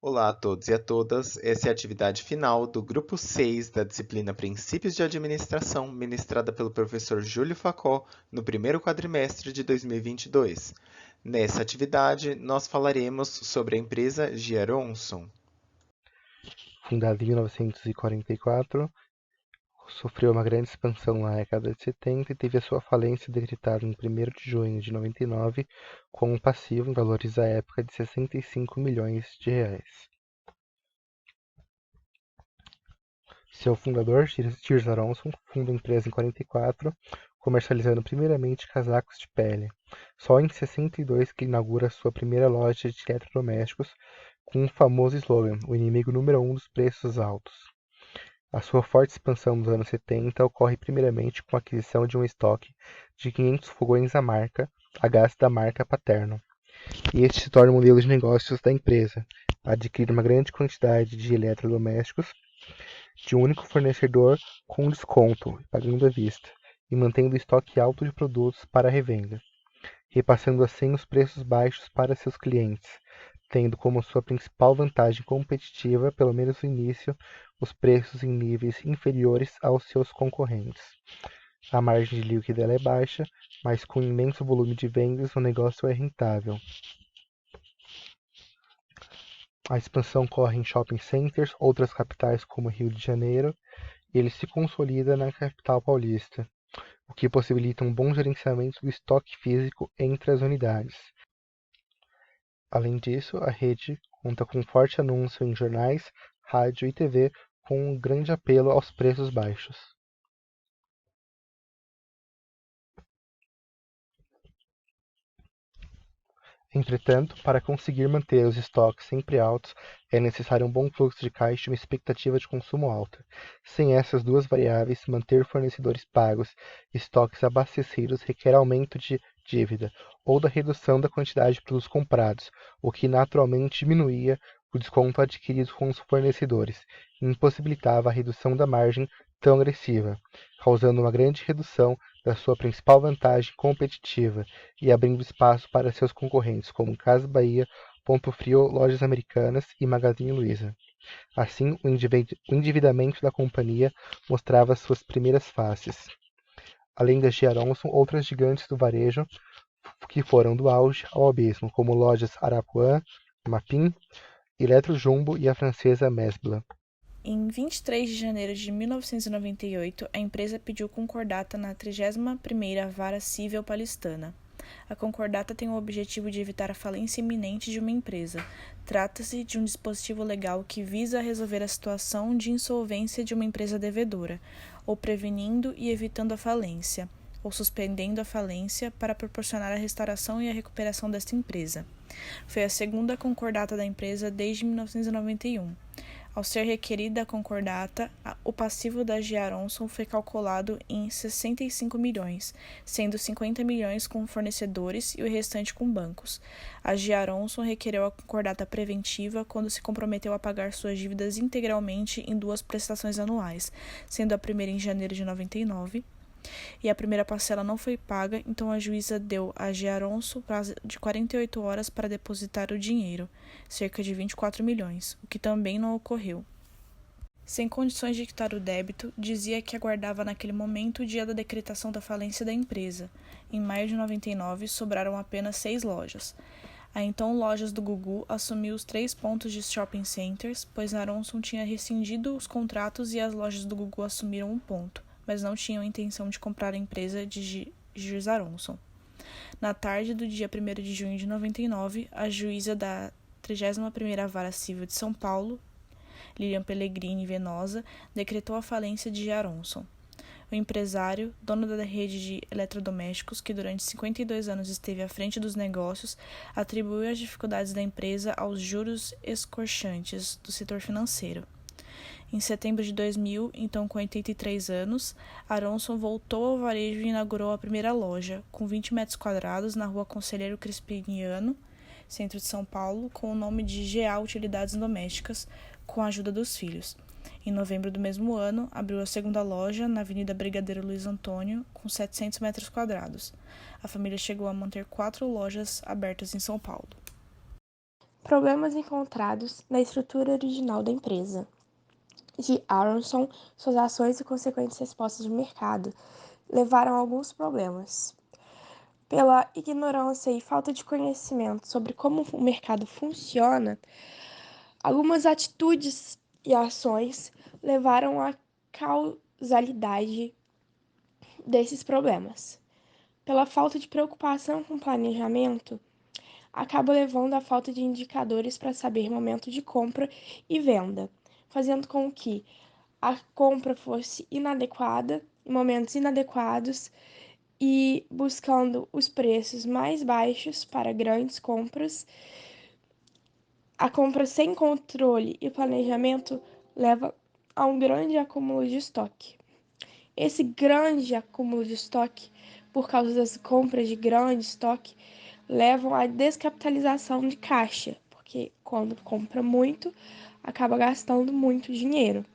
Olá a todos e a todas. Essa é a atividade final do grupo 6 da disciplina Princípios de Administração, ministrada pelo professor Júlio Facó no primeiro quadrimestre de 2022. Nessa atividade, nós falaremos sobre a empresa Geronson. Fundada em 1944, sofreu uma grande expansão na década de 70 e teve a sua falência decretada em 1º de junho de 99, com um passivo em valores à época de 65 milhões de reais. Seu fundador, Tirza Aronson, funda a empresa em 44, comercializando primeiramente casacos de pele. Só em 62 que inaugura sua primeira loja de eletrodomésticos com o famoso slogan: o inimigo número 1 dos preços altos. A sua forte expansão nos anos 70 ocorre primeiramente com a aquisição de um estoque de 500 fogões a gás da marca Paterno, e este se torna o modelo de negócios da empresa, adquirir uma grande quantidade de eletrodomésticos de um único fornecedor com desconto, pagando à vista, e mantendo estoque alto de produtos para revenda, repassando assim os preços baixos para seus clientes, tendo como sua principal vantagem competitiva, pelo menos no início, os preços em níveis inferiores aos seus concorrentes. A margem de lucro dela é baixa, mas com um imenso volume de vendas o negócio é rentável. A expansão ocorre em shopping centers, outras capitais como Rio de Janeiro, e ele se consolida na capital paulista, o que possibilita um bom gerenciamento do estoque físico entre as unidades. Além disso, a rede conta com forte anúncio em jornais, rádio e TV, com um grande apelo aos preços baixos. Entretanto, para conseguir manter os estoques sempre altos, é necessário um bom fluxo de caixa e uma expectativa de consumo alta. Sem essas duas variáveis, manter fornecedores pagos e estoques abastecidos requer aumento de dívida ou da redução da quantidade de produtos comprados, o que naturalmente diminuía o desconto adquirido com os fornecedores e impossibilitava a redução da margem tão agressiva, causando uma grande redução da sua principal vantagem competitiva e abrindo espaço para seus concorrentes como Casas Bahia, Ponto Frio, Lojas Americanas e Magazine Luiza. Assim, o endividamento da companhia mostrava suas primeiras faces. Além da Aronson, outras gigantes do varejo que foram do auge ao abismo, como Lojas Arapuã, Mapim, Eletro-Jumbo e a francesa Mesbla. Em 23 de janeiro de 1998, a empresa pediu concordata na 31ª Vara Cível Paulistana. A concordata tem o objetivo de evitar a falência iminente de uma empresa. Trata-se de um dispositivo legal que visa resolver a situação de insolvência de uma empresa devedora, ou prevenindo e evitando a falência, ou suspendendo a falência para proporcionar a restauração e a recuperação desta empresa. Foi a segunda concordata da empresa desde 1991. Ao ser requerida a concordata, o passivo da Aronson foi calculado em 65 milhões, sendo 50 milhões com fornecedores e o restante com bancos. A Aronson requereu a concordata preventiva quando se comprometeu a pagar suas dívidas integralmente em 2 prestações anuais, sendo a primeira em janeiro de 99, e a primeira parcela não foi paga, então a juíza deu a Aronson prazo de 48 horas para depositar o dinheiro, cerca de 24 milhões, o que também não ocorreu. Sem condições de quitar o débito, dizia que aguardava naquele momento o dia da decretação da falência da empresa. Em maio de 99, sobraram apenas 6 lojas. A então Lojas do Gugu assumiu os 3 pontos de shopping centers, pois Aronson tinha rescindido os contratos e as lojas do Gugu assumiram um ponto, mas não tinham a intenção de comprar a empresa de Tirza Aronson. Na tarde do dia 1º de junho de 99, a juíza da 31ª Vara Cível de São Paulo, Lilian Pellegrini Venosa, decretou a falência de Aronson. O empresário, dono da rede de eletrodomésticos, que durante 52 anos esteve à frente dos negócios, atribuiu as dificuldades da empresa aos juros escorchantes do setor financeiro. Em setembro de 2000, então com 83 anos, Aronson voltou ao varejo e inaugurou a primeira loja, com 20 metros quadrados, na rua Conselheiro Crispiniano, centro de São Paulo, com o nome de GA Utilidades Domésticas, com a ajuda dos filhos. Em novembro do mesmo ano, abriu a segunda loja, na Avenida Brigadeiro Luiz Antônio, com 700 metros quadrados. A família chegou a manter 4 lojas abertas em São Paulo. Problemas encontrados na estrutura original da empresa. G. Aronson, suas ações e consequentes respostas de mercado levaram a alguns problemas. Pela ignorância e falta de conhecimento sobre como o mercado funciona, algumas atitudes e ações levaram à causalidade desses problemas. Pela falta de preocupação com planejamento, acaba levando à falta de indicadores para saber momento de compra e venda, fazendo com que a compra fosse inadequada, em momentos inadequados, e buscando os preços mais baixos para grandes compras. A compra sem controle e planejamento leva a um grande acúmulo de estoque. Esse grande acúmulo de estoque, por causa das compras de grande estoque, levam à descapitalização de caixa, porque quando compra muito, acaba gastando muito dinheiro.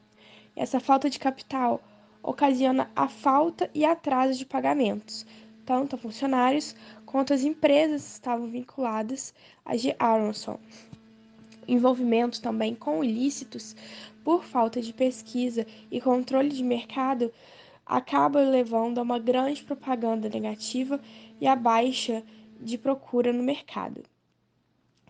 Essa falta de capital ocasiona a falta e atraso de pagamentos, tanto a funcionários quanto as empresas que estavam vinculadas a G. Aronson. Envolvimento também com ilícitos por falta de pesquisa e controle de mercado acaba levando a uma grande propaganda negativa e a baixa de procura no mercado.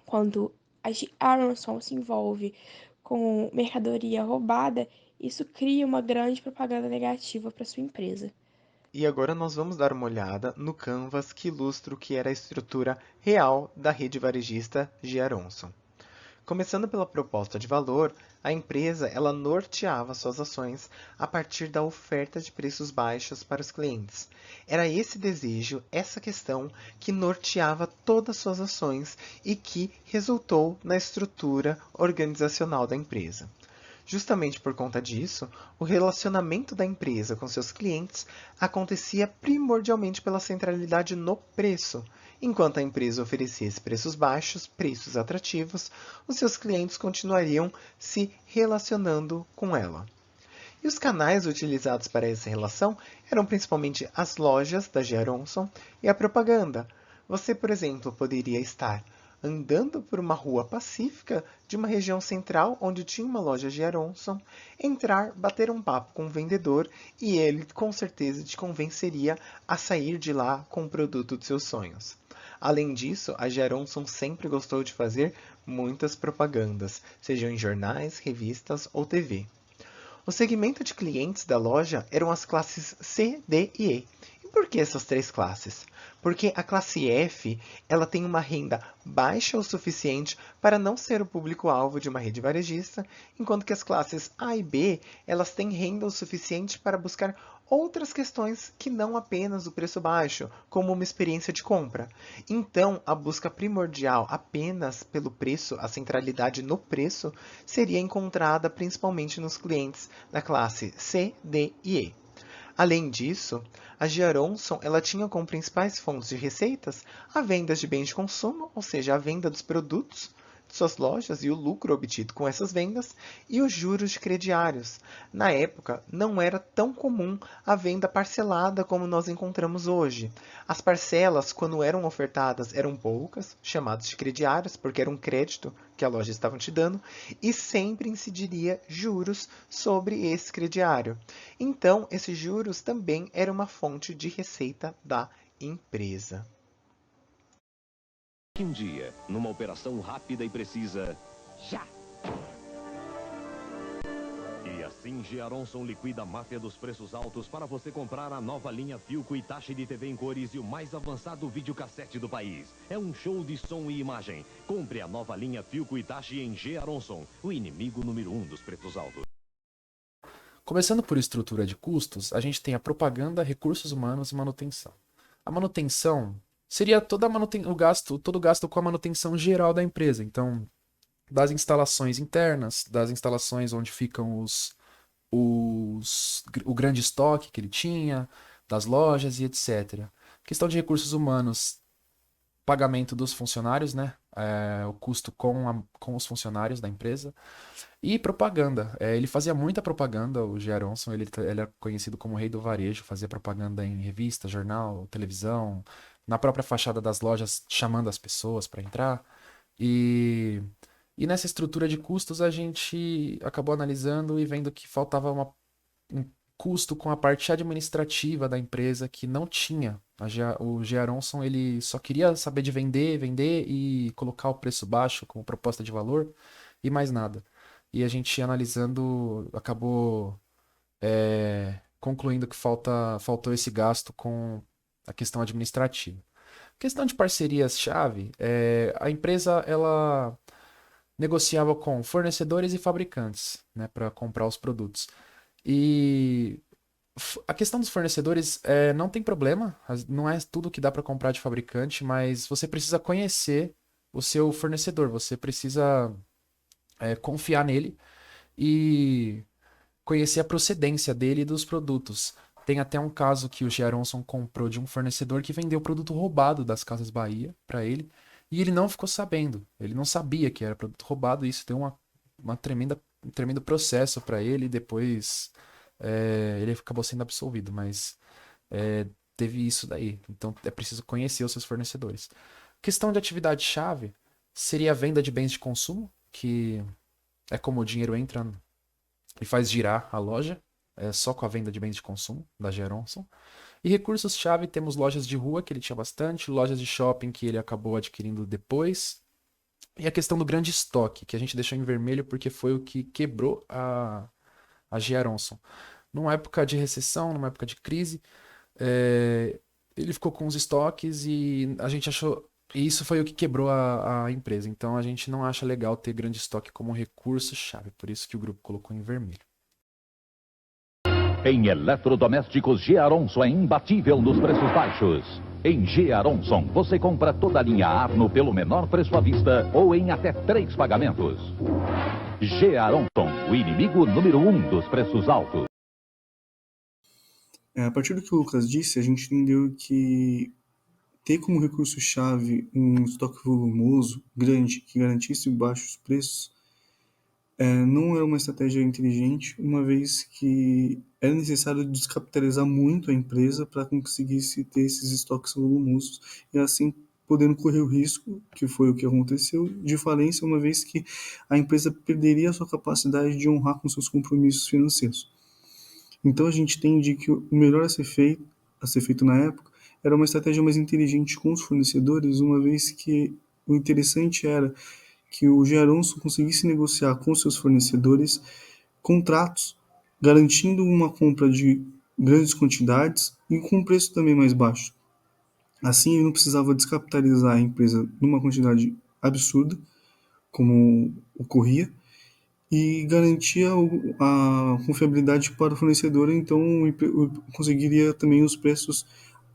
Quando a G. Aronson se envolve com mercadoria roubada, isso cria uma grande propaganda negativa para sua empresa. E agora nós vamos dar uma olhada no canvas que ilustra o que era a estrutura real da rede varejista G. Aronson. Começando pela proposta de valor, a empresa ela norteava suas ações a partir da oferta de preços baixos para os clientes. Era esse desejo, essa questão que norteava todas as suas ações e que resultou na estrutura organizacional da empresa. Justamente por conta disso, o relacionamento da empresa com seus clientes acontecia primordialmente pela centralidade no preço. Enquanto a empresa oferecesse preços baixos, preços atrativos, os seus clientes continuariam se relacionando com ela. E os canais utilizados para essa relação eram principalmente as lojas da G. Aronson e a propaganda. Você, por exemplo, poderia estar andando por uma rua pacífica de uma região central onde tinha uma loja G. Aronson, entrar, bater um papo com o vendedor e ele com certeza te convenceria a sair de lá com o produto dos seus sonhos. Além disso, a G. Aronson sempre gostou de fazer muitas propagandas, sejam em jornais, revistas ou TV. O segmento de clientes da loja eram as classes C, D e E. E por que essas três classes? Porque a classe F ela tem uma renda baixa o suficiente para não ser o público-alvo de uma rede varejista, enquanto que as classes A e B elas têm renda o suficiente para buscar outras questões que não apenas o preço baixo, como uma experiência de compra. Então, a busca primordial apenas pelo preço, a centralidade no preço, seria encontrada principalmente nos clientes da classe C, D e E. Além disso, a G. Aronson ela tinha como principais fontes de receitas a venda de bens de consumo, ou seja, a venda dos produtos de suas lojas e o lucro obtido com essas vendas, e os juros de crediários. Na época, não era tão comum a venda parcelada como nós encontramos hoje. As parcelas, quando eram ofertadas, eram poucas, chamados de crediários, porque era um crédito que a loja estava te dando, e sempre incidiria juros sobre esse crediário. Então, esses juros também eram uma fonte de receita da empresa. Um dia, numa operação rápida e precisa, já! E assim G. Aronson liquida a máfia dos preços altos para você comprar a nova linha Philco Hitachi de TV em cores e o mais avançado videocassete do país. É um show de som e imagem. Compre a nova linha Philco Hitachi em G. Aronson, o inimigo número 1 dos preços altos. Começando por estrutura de custos, a gente tem a propaganda, recursos humanos e manutenção. A manutenção seria todo o gasto com a manutenção geral da empresa. Então, das instalações internas, das instalações onde ficam o grande estoque que ele tinha, das lojas e etc. Questão de recursos humanos, pagamento dos funcionários, né? O custo com os funcionários da empresa. E propaganda. Ele fazia muita propaganda, o G. Aronson, ele é conhecido como o rei do varejo, fazia propaganda em revista, jornal, televisão, na própria fachada das lojas, chamando as pessoas para entrar. E, e nessa estrutura de custos a gente acabou analisando e vendo que faltava um custo com a parte administrativa da empresa que não tinha. O G. Aronson ele só queria saber de vender, vender e colocar o preço baixo como proposta de valor e mais nada. E a gente analisando acabou concluindo que faltou esse gasto com a questão administrativa. Questão de parcerias-chave, a empresa ela negociava com fornecedores e fabricantes, né, para comprar os produtos. E a questão dos fornecedores não tem problema, não é tudo que dá para comprar de fabricante, mas você precisa conhecer o seu fornecedor, você precisa confiar nele e conhecer a procedência dele e dos produtos. Tem até um caso que o G. Aronson comprou de um fornecedor que vendeu produto roubado das Casas Bahia para ele e ele não ficou sabendo. Ele não sabia que era produto roubado e isso deu um tremendo processo para ele. Depois ele acabou sendo absolvido, mas teve isso daí. Então é preciso conhecer os seus fornecedores. Questão de atividade-chave seria a venda de bens de consumo, que é como o dinheiro entra e faz girar a loja, só com a venda de bens de consumo da G. Aronson. E recursos-chave, temos lojas de rua, que ele tinha bastante, lojas de shopping, que ele acabou adquirindo depois. E a questão do grande estoque, que a gente deixou em vermelho porque foi o que quebrou a G. Aronson. Numa época de recessão, numa época de crise, ele ficou com os estoques e a gente achou. E isso foi o que quebrou a empresa. Então a gente não acha legal ter grande estoque como recurso-chave. Por isso que o grupo colocou em vermelho. Em eletrodomésticos, G. Aronson é imbatível nos preços baixos. Em G. Aronson, você compra toda a linha Arno pelo menor preço à vista ou em até 3 pagamentos. G. Aronson, o inimigo número 1 dos preços altos. A partir do que o Lucas disse, a gente entendeu que ter como recurso-chave um estoque volumoso, grande, que garantisse baixos preços, não era uma estratégia inteligente, uma vez que era necessário descapitalizar muito a empresa para conseguir ter esses estoques volumosos e assim podendo correr o risco, que foi o que aconteceu, de falência, uma vez que a empresa perderia a sua capacidade de honrar com seus compromissos financeiros. Então a gente entende que o melhor a ser feito na época era uma estratégia mais inteligente com os fornecedores, uma vez que o interessante era que o G. Aronson conseguisse negociar com seus fornecedores contratos, garantindo uma compra de grandes quantidades e com um preço também mais baixo. Assim, ele não precisava descapitalizar a empresa numa quantidade absurda, como ocorria, e garantia a confiabilidade para o fornecedor, então conseguiria também os preços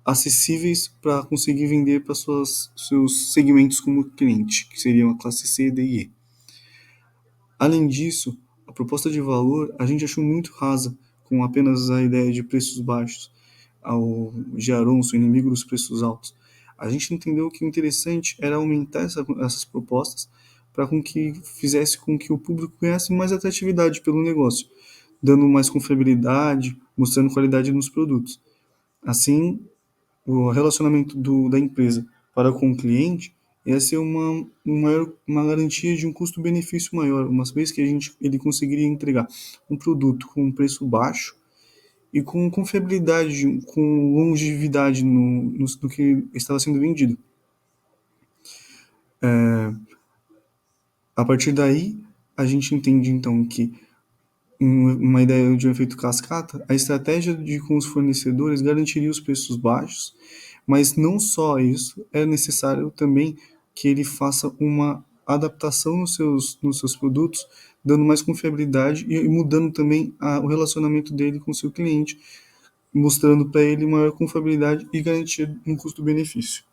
acessíveis para conseguir vender para seus segmentos como cliente, que seriam a classe C, D e E. Além disso, a proposta de valor a gente achou muito rasa, com apenas a ideia de preços baixos, ao G. Aronson, inimigo dos preços altos. A gente entendeu que o interessante era aumentar essas propostas para que fizesse com que o público ganhasse mais atratividade pelo negócio, dando mais confiabilidade, mostrando qualidade nos produtos. Assim, o relacionamento da empresa para com o cliente ia ser uma garantia de um custo-benefício maior, uma vez que ele conseguiria entregar um produto com um preço baixo e com confiabilidade, com longevidade no que estava sendo vendido. A partir daí, a gente entende então que uma ideia de um efeito cascata, a estratégia com os fornecedores garantiria os preços baixos, mas não só isso, é necessário também que ele faça uma adaptação nos seus produtos, dando mais confiabilidade e mudando também o relacionamento dele com o seu cliente, mostrando para ele maior confiabilidade e garantia um custo-benefício.